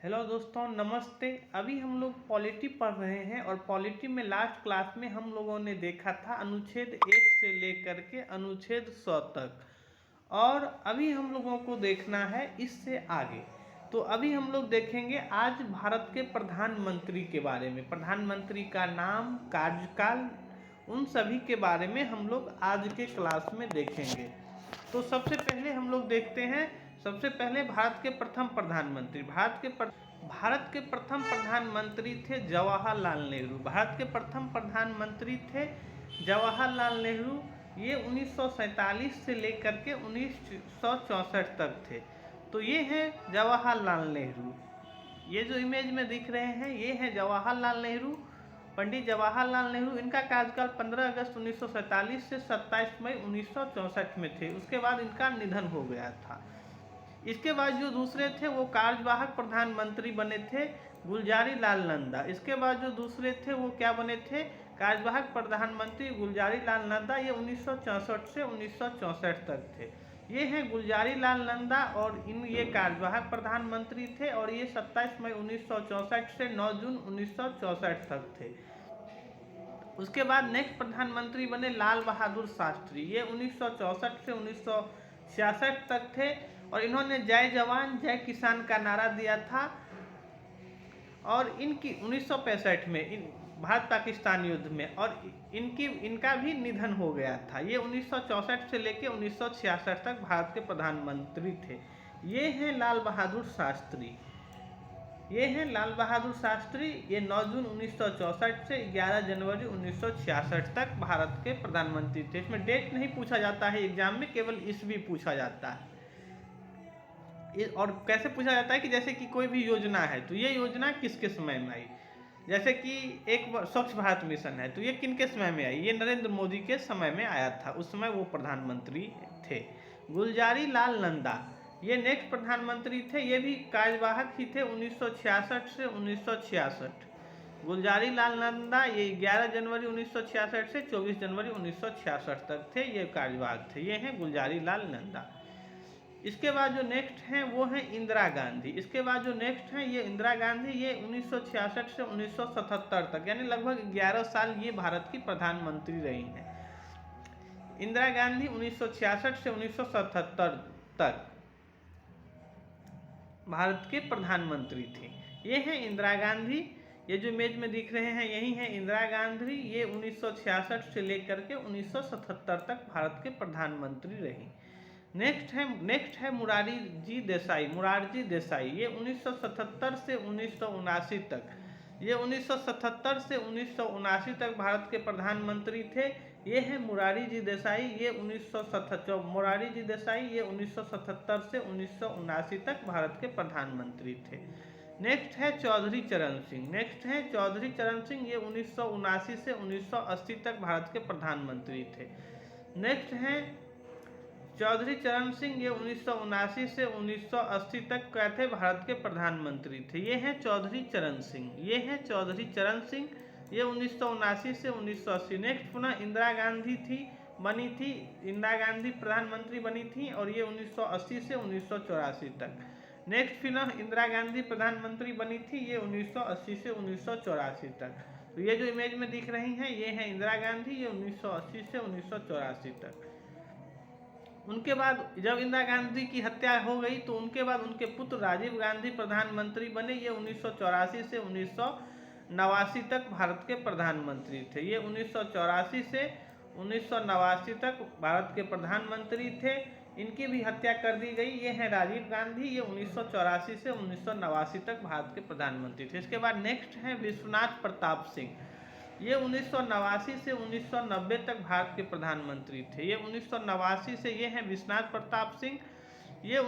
Hello दोस्तों, नमस्ते। अभी हम लोग पॉलिटी पढ़ रहे हैं और पॉलिटी में लास्ट क्लास में हम लोगों ने देखा था अनुच्छेद 1 से लेकर के अनुच्छेद 100 तक। और अभी हम लोगों को देखना है इससे आगे। तो अभी हम लोग देखेंगे आज भारत के प्रधानमंत्री के बारे में, प्रधानमंत्री का नाम, कार्यकाल, उन सभी के बारे में हम लोग आज के क्लास में देखेंगे। तो सबसे पहले हम लोग देखते हैं, सबसे पहले भारत के प्रथम प्रधानमंत्री। भारत के प्रथम प्रधानमंत्री थे जवाहरलाल नेहरू। भारत के प्रथम प्रधानमंत्री थे जवाहरलाल नेहरू। ये 1947 से लेकर के 1964 तक थे। तो ये हैं जवाहरलाल नेहरू। ये जो इमेज में दिख रहे हैं ये हैं जवाहरलाल नेहरू, पंडित जवाहरलाल नेहरू। इनका कार्यकाल 15 अगस्त 1947 से 27 मई 1964 में थे। उसके बाद इनका निधन हो गया था। इसके बाद जो दूसरे थे वो कार्यवाहक प्रधानमंत्री बने थे गुलजारी लाल नंदा। इसके बाद जो दूसरे थे वो क्या बने थे, कार्यवाहक प्रधानमंत्री गुलजारी लाल नंदा। ये 1964 से 1964 तक थे। ये हैं गुलजारी लाल नंदा और ये कार्यवाहक प्रधानमंत्री थे और ये 27 मई 1964 से 9 जून 1964 तक थे। उसके बाद नेक्स्ट प्रधानमंत्री बने लाल बहादुर शास्त्री। ये 1964 से 1966 तक थे और इन्होंने जय जवान जय किसान का नारा दिया था। और इनकी 1965 में भारत पाकिस्तान युद्ध में, और इनका भी निधन हो गया था। ये 1964 से लेकर 1966 तक भारत के प्रधानमंत्री थे। ये हैं लाल बहादुर शास्त्री। ये हैं लाल बहादुर शास्त्री। ये 9 जून 1964 से 11 जनवरी 1966 तक भारत के प्रधानमंत्री थे। इसमें डेट नहीं पूछा जाता है एग्जाम में, केवल ईस्वी पूछा जाता है। और कैसे पूछा जाता है कि जैसे कि कोई भी योजना है तो ये योजना किसके समय में आई। जैसे कि एक स्वच्छ भारत मिशन है तो ये किनके समय में आई, ये नरेंद्र मोदी के समय में आया था। उस समय वो प्रधानमंत्री थे। गुलजारी लाल नंदा ये नेक्स्ट प्रधानमंत्री थे। ये भी कार्यवाहक ही थे 1966 से 1966। गुलजारी लाल नंदा ये 11 जनवरी 1966 से 24 जनवरी 1966 तक थे। ये कार्यवाहक थे। ये हैं गुलजारी लाल नंदा। इसके बाद जो नेक्स्ट हैं वो हैं इंदिरा गांधी। इसके बाद जो नेक्स्ट हैं ये इंदिरा गांधी। ये 1966 से 1977 तक, यानी लगभग 11 साल ये भारत की प्रधानमंत्री रही हैं। इंदिरा गांधी 1966 से 1977 तक भारत के प्रधानमंत्री थी। ये हैं इंदिरा गांधी। ये जो इमेज में दिख रहे हैं यही हैं इंदिरा गांधी। ये 1966 से लेकर के 1977 तक भारत के प्रधानमंत्री रही। नेक्स्ट है मोरारजी देसाई। ये 1977 से 1979 तक, ये 1977 से 1979 तक भारत के प्रधानमंत्री थे। ये हैं मोरारजी देसाई। ये 1977 से 1979 तक भारत के प्रधानमंत्री थे। नेक्स्ट है चौधरी चरण सिंह। ये 1979 से 1980 तक भारत के प्रधानमंत्री थे। नेक्स्ट हैं चौधरी चरण सिंह। ये 1979 से 1980 तक क्या थे, भारत के प्रधानमंत्री थे। ये हैं चौधरी चरण सिंह। ये 1979 से 1980। नेक्स्ट पुनः इंदिरा गांधी बनी थी। इंदिरा गांधी प्रधानमंत्री बनी थी और ये 1980 से 1984 तक। नेक्स्ट पुनः इंदिरा गांधी प्रधानमंत्री बनी थी। ये 1980 से 1984 तक। तो ये जो इमेज में दिख रही हैं ये हैं इंदिरा गांधी। ये 1980 से 1984 तक। उनके बाद जब इंदिरा गांधी की हत्या हो गई तो उनके बाद उनके पुत्र राजीव गांधी प्रधानमंत्री बने। ये 1984 से 1989 तक भारत के प्रधानमंत्री थे। ये 1984 से 1989 तक भारत के प्रधानमंत्री थे। इनकी भी हत्या कर दी गई। ये हैं राजीव गांधी। ये 1984 से 1989 तक भारत के प्रधानमंत्री थे। इसके बाद नेक्स्ट हैं विश्वनाथ प्रताप सिंह। ये 1989 से 1990 तक भारत के प्रधानमंत्री थे। ये 1989 से, ये हैं विश्वनाथ प्रताप सिंह। ये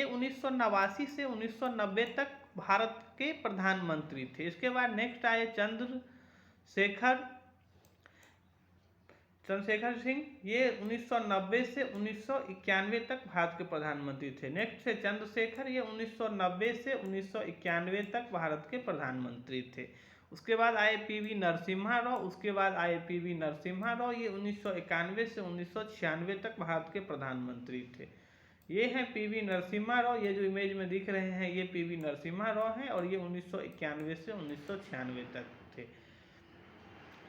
1989 से 1990 तक भारत के प्रधानमंत्री थे। इसके बाद नेक्स्ट आए चंद्रशेखर सिंह। ये 1990 से 1991 तक भारत के प्रधानमंत्री थे। नेक्स्ट है चंद्रशेखर। ये 1990 से 1991 तक भारत के प्रधानमंत्री थे। उसके बाद आए पीवी नरसिम्हा राव। ये 1991 से 1996 तक भारत के प्रधानमंत्री थे। ये हैं पीवी नरसिम्हा राव। ये जो इमेज में दिख रहे हैं ये पीवी नरसिम्हा राव हैं और ये 1991 से 1996 तक थे।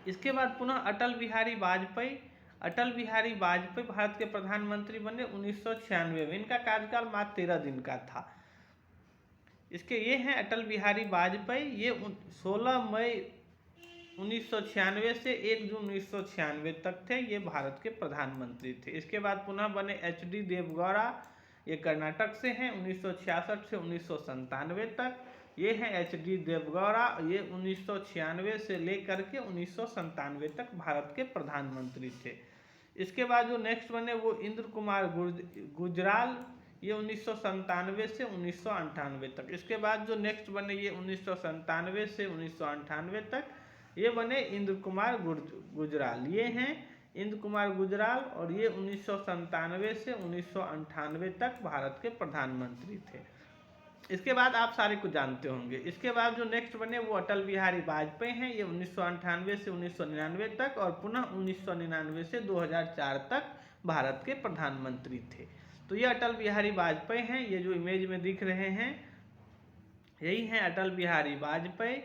इसके बाद पुनः अटल बिहारी वाजपेयी। अटल बिहारी वाजपेयी भारत के प्रधानमंत्री बने 1996 में। इनका कार्यकाल मात्र 13 दिन का था। इसके ये हैं अटल बिहारी वाजपेयी। ये 16 मई 1996 से 1 जून 1996 तक थे। ये भारत के प्रधानमंत्री थे। इसके बाद पुनः बने HD देवगौड़ा। ये कर्नाटक से हैं 1966 से 1997 तक। ये हैं HD देवगौड़ा। ये 1996 से लेकर के 1997 तक भारत के प्रधानमंत्री थे। इसके बाद जो नेक्स्ट बने वो इंद्र कुमार गुजराल। ये 1997 से 1998 तक। इसके बाद जो नेक्स्ट बने ये 1997 से 1998 तक ये बने इंद्र कुमार गुजराल। ये हैं इंद्र कुमार गुजराल और ये 1997 से 1998 तक भारत के प्रधानमंत्री थे। इसके बाद आप सारे को जानते होंगे। इसके बाद जो नेक्स्ट बने वो अटल बिहारी वाजपेयी हैं। ये 1998 से 1999 तक और पुनः 1999 से 2004 तक भारत के प्रधानमंत्री थे। तो ये अटल बिहारी वाजपेयी हैं। ये जो इमेज में दिख रहे हैं यही हैं अटल बिहारी वाजपेयी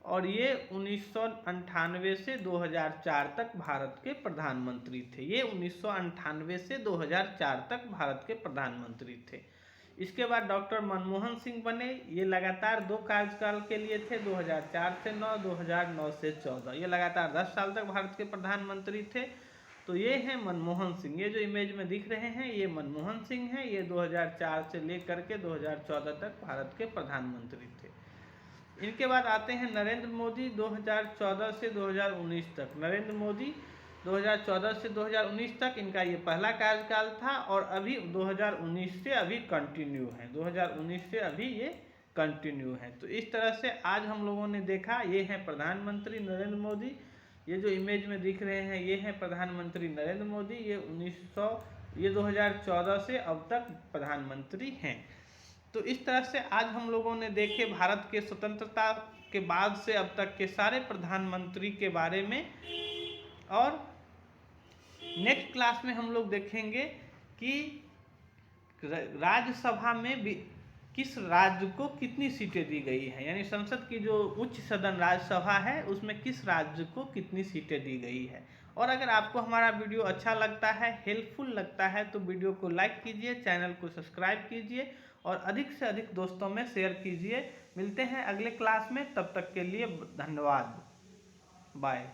और ये 1998 से 2004 तक भारत के प्रधानमंत्री थे। ये 1998 से 2004 तक भारत के प्रधानमंत्री थे। इसके बाद डॉक्टर मनमोहन सिंह बने। ये लगातार 2 कार्यकाल के लिए थे, 2004 से 9, 2009 से 14। ये लगातार 10 साल तक भारत के प्रधानमंत्री थे। तो ये हैं मनमोहन सिंह। ये जो इमेज में दिख रहे हैं ये मनमोहन सिंह हैं। ये 2004 से लेकर के 2014 तक भारत के प्रधानमंत्री थे। इनके बाद आते हैं नरेंद्र मोदी। 2014 से 2019 तक नरेंद्र मोदी 2014 से 2019 तक इनका ये पहला कार्यकाल था और अभी 2019 से अभी कंटिन्यू है। 2019 से अभी ये कंटिन्यू है। तो इस तरह से आज हम लोगों ने देखा ये हैं प्रधानमंत्री नरेंद्र मोदी। ये जो इमेज में दिख रहे हैं ये हैं प्रधानमंत्री नरेंद्र मोदी। ये 2014 से अब तक प्रधानमंत्री हैं। तो इस तरह से आज हम लोगों ने देखे भारत के स्वतंत्रता के बाद से अब तक के सारे प्रधानमंत्री के बारे में। और नेक्स्ट क्लास में हम लोग देखेंगे कि राज्यसभा में किस राज्य को कितनी सीटें दी गई हैं, यानी संसद की जो उच्च सदन राज्यसभा है उसमें किस राज्य को कितनी सीटें दी गई है। और अगर आपको हमारा वीडियो अच्छा लगता है, हेल्पफुल लगता है तो वीडियो को लाइक कीजिए, चैनल को सब्सक्राइब कीजिए और अधिक से अधिक दोस्तों में शेयर कीजिए। मिलते हैं अगले क्लास में, तब तक के लिए धन्यवाद। बाय।